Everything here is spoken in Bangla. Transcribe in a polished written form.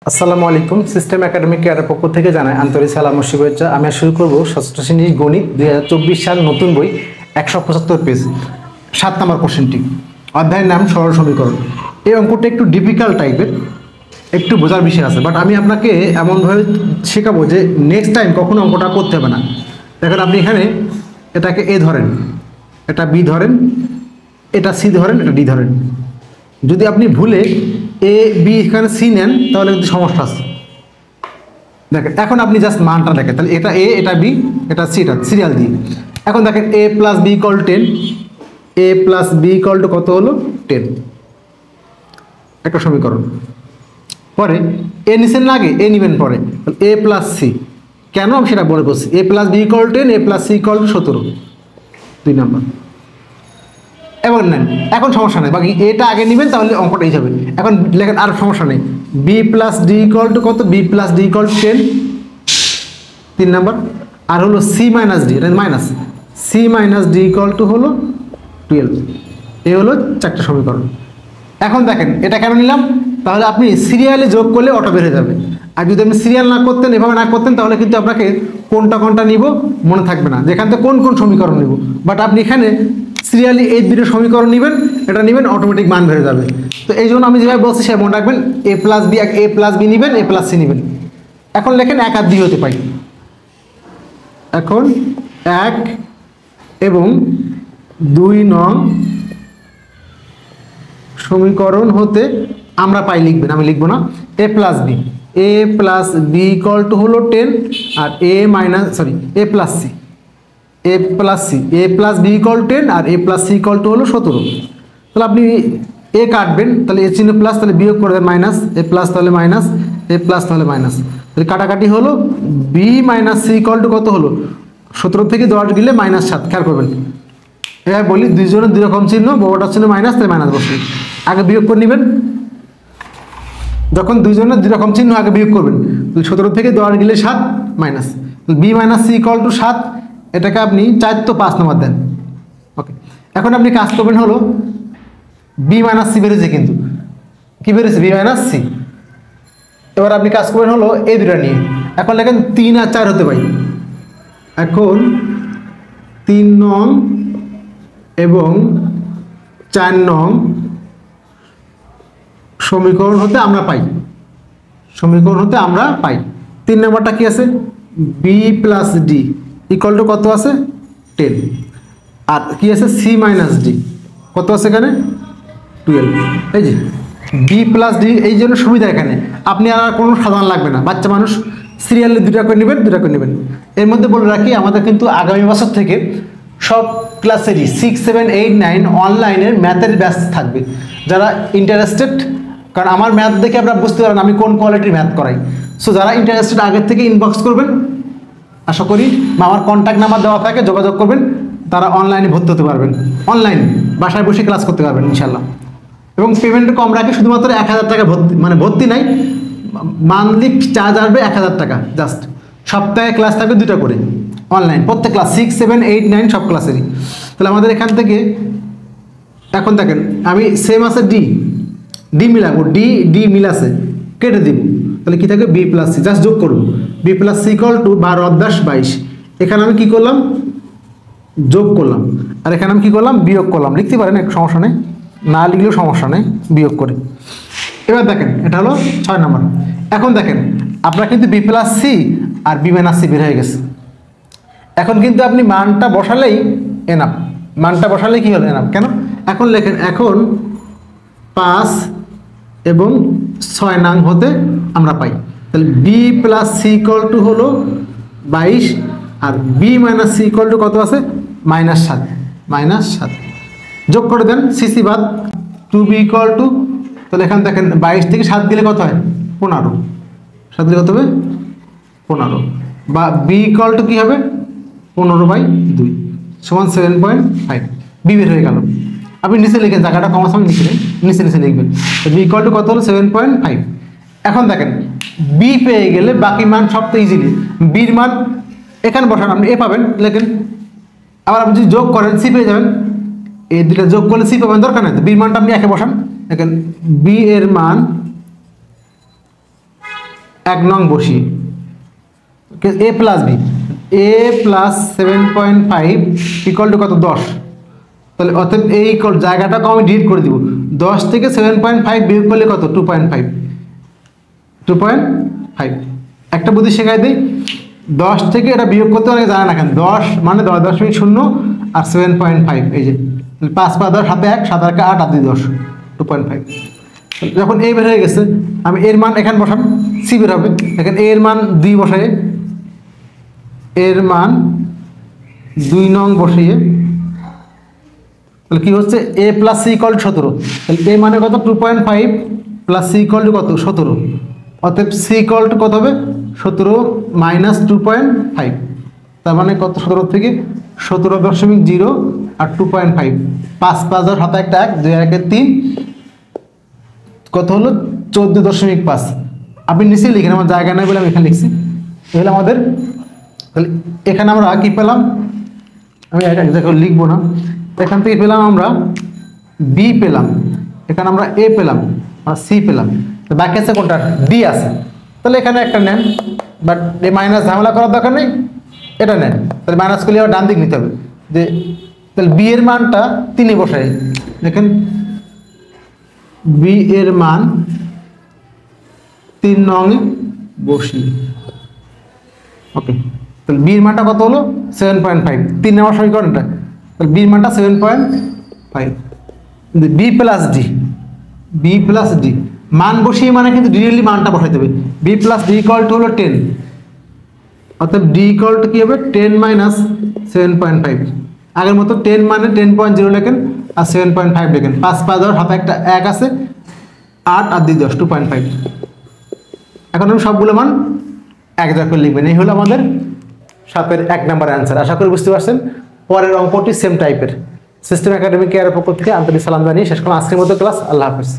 আসসালামু আলাইকুম। সিস্টেম একাডেমিক কেয়ারের পক্ষ থেকে জানাই আন্তরিক সালাম ও শুভেচ্ছা। আমি শুরু করব ষষ্ঠ শ্রেণীর গণিত 2024 সাল নতুন বই 175 পেজ 7 নম্বর কোশ্চেনটি। অধ্যায়ের নাম সরল সমীকরণ। এই অঙ্কটা একটু ডিফিকাল্ট টাইপের, একটু বোঝার বিষয় আছে, বাট আমি আপনাকে এমনভাবে শেখাবো যে নেক্সট টাইম কখনো অঙ্কটা করতে হবে না। দেখেন, আপনি এখানে এটাকে এ ধরেন, এটা বি ধরেন, এটা সি ধরেন, এটা ডি ধরেন। যদি আপনি ভুলে এ বি এখানে সি নেন তাহলে কিন্তু সমস্যা আছে। দেখেন, এখন আপনি জাস্ট মানটা দেখেন, তাহলে এটা এ, এটা বি, এটা সি, এটা সিরিয়াল দিয়ে। এখন দেখেন A plus B equal 10, A plus B equal to কত হলো 10, একটা সমীকরণ। পরে এ নিছেন না, আগে এ নিবেন পরে, এ প্লাস সি। কেন আমি সেটা বলে বলছি। A plus B equal 10, A plus C equal to 17, 2 number. এবার নেন, এখন সমস্যা নেই, বাকি এটা আগে নেবেন তাহলে অঙ্কটা এই যাবে। এখন লেখেন, আর সমস্যা নেই, B plus D equal to কত, B plus D equal to 10, 3 number. আর হলো সি মাইনাস ডি, এটা minus, C minus D equal to হলো 12। এই হলো 4টে সমীকরণ। এখন দেখেন এটা কেন নিলাম, তাহলে আপনি সিরিয়ালে যোগ করলে অটো বেড়ে যাবে। আর যদি আপনি সিরিয়াল না করতেন, এভাবে না করতেন, তাহলে কিন্তু আপনাকে কোনটা কোনটা নিব মনে থাকবে না, যেখান থেকে কোন কোন সমীকরণ নিব। বাট আপনি এখানে সিরিয়ালি এই দুটো সমীকরণ নেবেন, এটা নেবেন, অটোমেটিক মান বেড়ে যাবে। তো এই জন্য আমি যেভাবে বলছি সেভাবে মনে রাখবেন, এ plus B, A plus B নেবেন, এ প্লাস সি নেবেন। এখন লেখেন 1 আর 2 হতে পাই। এখন 1 এবং 2 নং সমীকরণ হতে আমরা পাই লিখবেন, আমি লিখবো না। A plus B, A plus B equal to হলো 10, আর A minus A plus C, A plus C, A plus B equal 10 আর A plus C equal to হলো 17। তাহলে আপনি এ কাটবেন, তাহলে এ চিহ্ন প্লাস, তাহলে বিয়োগ করে দেন মাইনাস, এ প্লাস তাহলে মাইনাস, এ প্লাস তাহলে মাইনাস, তাহলে কাটাকাটি হলো B minus C equal to কত হলো 17 থেকে 10 গেলে -7। খেয়াল করবেন, এবার বলি দুইজনের দুই রকম চিহ্ন, বড়টার চিহ্ন মাইনাস, তাই মাইনাস বসবে। আগে বিয়োগ করে নেবেন, যখন দুইজনের দুই রকম চিহ্ন আগে বিয়োগ করবেন, 17 থেকে 10 গেলে 7 minus, B minus C equal to 7। এটাকে আপনি 4 তো 5 নম্বর দেন। ওকে, এখন আপনি কাজ করবেন হলো বি মাইনাস সি বেড়েছে, কিন্তু কি বেড়েছে, বি মাইনাস সি। এবার আপনি কাজ করবেন হলো এই দুটা নিয়ে। এখন লেখেন 3 আর 4 হতে পারি। এখন 3 নং এবং 4 নং সমীকরণ হতে আমরা পাই, সমীকরণ হতে আমরা পাই 3 নম্বরটা কি আছে, B plus D equal to কত আছে 10, আর কি আছে সি মাইনাস ডি কত আছে এখানে 12। এই যে বি প্লাস ডি, এই জন্য সুবিধা এখানে আপনি আর কোনো সাধারণ লাগবে না। বাচ্চা মানুষ সিরিয়ালে 2টা করে নেবেন, 2টা করে নেবেন। এর মধ্যে বলে রাখি, আমাদের কিন্তু আগামী বছর থেকে সব ক্লাসেরই 6, 7, 8, 9 অনলাইনের ম্যাথের ব্যাচ থাকবে। যারা ইন্টারেস্টেড, কারণ আমার ম্যাথ দেখে আপনারা বুঝতে পারেন আমি কোন কোয়ালিটির ম্যাথ করাই। সো যারা ইন্টারেস্টেড আগের থেকে ইনবক্স করবেন, আশা করি বা আমার কন্ট্যাক্ট নাম্বার দেওয়া থাকে, যোগাযোগ করবেন, তারা অনলাইনে ভর্তি হতে পারবেন। অনলাইন বাসায় বসে ক্লাস করতে পারবেন ইনশাল্লাহ। এবং পেমেন্ট কম রাখে, শুধুমাত্র 1000 টাকা ভর্তি, মানে ভর্তি নাই, মান্থলি চার্জ আসবে 1000 টাকা জাস্ট। সপ্তাহে ক্লাস থাকবে 2টা করে অনলাইন, প্রত্যেক ক্লাস 6, 7, 8, 9 সব ক্লাসেরই। তাহলে আমাদের এখান থেকে এখন দেখেন আমি সেম আছে ডি, ডি মিলাবো, ডি মিলাছে কেটে দিব, তাহলে কি থাকে বি প্লাস সি, জাস্ট যোগ করবো। B plus C equal to 12 + 10 = 22। এখানে আমি কি করলাম, যোগ করলাম, আর এখানে আমি কি করলাম, বিয়োগ করলাম। লিখতে পারেন, এক সমস্যা নেই, না লিখলেও সমস্যা নেই, বিয়োগ করে। এবার দেখেন এটা হলো 6 নম্বর। এখন দেখেন আপনার কিন্তু বি প্লাস সি আর বি মাইনাস সি বের হয়ে গেছে। এখন কিন্তু আপনি মানটা বসালেই এনাফ, মানটা বসালেই কি হলো এনাফ। কেন, এখন লেখেন, এখন 5 এবং 6 নং হতে আমরা পাই, তাহলে B plus C equal to হলো 22, আর B minus C equal to কত আছে -7, যোগ করে দেন সিসি বাদ 2b ইকুয়াল টু, তাহলে এখানে দেখেন 22 থেকে 7 দিলে কত হয় 15, 7 দিলে কত হবে 15, বা বি ইকুয়াল টু কি হবে 15/2 সমান 7.5। বি বের হয়ে গেল। আপনি নিচে লিখেন, জায়গাটা কমার সময় নিচে লিখবেন, বি ইকুয়াল টু কত হলো 7.5। এখন দেখেন বি পেয়ে গেলে বাকি মান সব তো ইজিলি, বির মান এখানে বসান, আপনি এ পাবেন লেখেন। আবার আপনি যদি যোগ করেন সি পেয়ে যাবেন, এই দুটো যোগ করলে সি পাবেন, দরকার নেই। বির মানটা আপনি একে বসান, দেখেন বি এর মান 1 নং বসিয়ে a plus B, a plus 7.5 equal to কত 10। তাহলে অতএব a ইকুয়াল জায়গাটাকে আমি ডিলিট করে দিব, 10 থেকে 7.5 বিয়োগ করলে কত 2.5। একটা বুদ্ধি শেখাই দিই, 10 থেকে এটা বিয়োগ করতে অনেকে জানে না কেন, 10 মানে 10.0 আর 7.5, এই যে 5 5 10 7 1 7 8 8 2 10 2.5। যখন a বের হয়ে গেছে আমি এর মান এখানে বসাম, c বের হবে, দেখেন a এর মান 2 বসাই, এর মান 2 নং বসিয়ে তাহলে কি হচ্ছে a plus c equal to 17। তাহলে a মানে কত 2.5 প্লাস c ইকুয়াল টু কত 17। অতএব c ইকুয়াল টু কত হবে 17 মাইনাস 2.5, তার মানে কত 17 থেকে 17.0 আর 2.5, 5 5 10 7 1 1 2 1 3 কত হলো 14.5। আপনি নিচে লিখেন, আমার জায়গা নাই বলে আমি এখানে লিখছি। এগুলো আমাদের, তাহলে এখানে আমরা কি পেলাম, আমি এটা লিখবো না, এখান থেকে পেলাম আমরা b পেলাম, এখানে আমরা a পেলাম আর c পেলাম, বাকি আছে কোনটা d আছে। তাহলে এখানে একটা নেন, বাট এই মাইনাস ঝামেলা করার দরকার নেই, এটা নেন। তাহলে মাইনাস করলে আবার ডান দিক নিতে হবে, যে তাহলে b এর মানটা 3 এ বসাই, দেখেন b এর মান 3 নং এ বসি। ওকে, তাহলে b এর মানটা কত হলো 7.5, 3 নম্বর সমীকরণটা, তাহলে b এর মানটা 7.5। b প্লাস d মান বসিয়ে মানে কিন্তু ডিরেক্টলি মানটা বসাইতে হবে, b plus d equal to হলো 10, অর্থাৎ d ইকুয়াল টু কি হবে 10 মাইনাস 7.5। আগের মতো 10 মানে 10.0 লেখেন আর 7.5 লেখেন, 5 5 10 হাতে একটা 1 আছে, 8 আর 2 10 2.5। এখন আমি সবগুলো মান এক জায়গায় করে লিখবেন। এই হলো আমাদের 7-এর 1 নম্বর অ্যান্সার। আশা করি বুঝতে পারছেন। পরের অঙ্কটি সেম টাইপের। সিস্টেম একাডেমি কেয়ারের পক্ষ থেকে আন্তরিক সালাম জানিয়ে শেষ করলাম আজকের মতো ক্লাস। আল্লাহ হাফেজ।